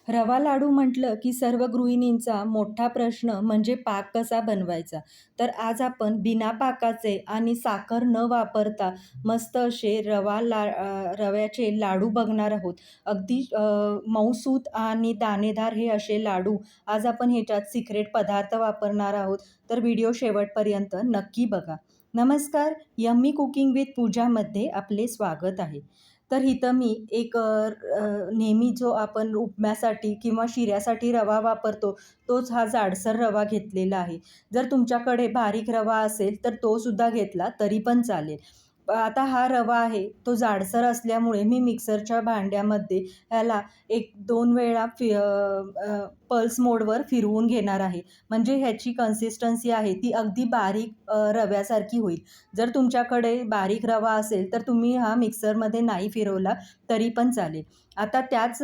रवा लाडू म्हटलं की सर्व गृहिणींचा मोठा प्रश्न म्हणजे पाक कसा बनवायचा. तर आज आपण बिना पाकाचे आणि साखर न वापरता मस्त असे रव्याचे लाडू बघणार आहोत. अगदी मऊसूत आणि दाणेदार हे असे लाडू आज आपण ह्याच्यात सिक्रेट पदार्थ वापरणार आहोत. तर व्हिडिओ शेवटपर्यंत नक्की बघा. नमस्कार, यम्मी कुकिंग विथ पूजामध्ये आपले स्वागत आहे. तर इथं मी एक नेहमी जो आपण उपम्यासाठी किंवा शिऱ्यासाठी रवा वापरतो, तोच हा जाडसर रवा घेतलेला आहे. जर तुमच्याकडे बारीक रवा असेल, तर तो सुद्धा घेतला तरी पण चालेल. आता हा रवा आहे, तो जाडसर असल्यामुळे मी मिक्सरच्या भांड्यामध्ये ह्याला 1-2 वेळा पल्स मोडवर फिरवून घेणार आहे. म्हणजे ह्याची कन्सिस्टन्सी आहे ती अगदी बारीक रव्यासारखी होईल. जर तुमच्याकडे बारीक रवा असेल, तर तुम्ही हा मिक्सरमध्ये नाही फिरवला तरी पण चालेल. आता त्याच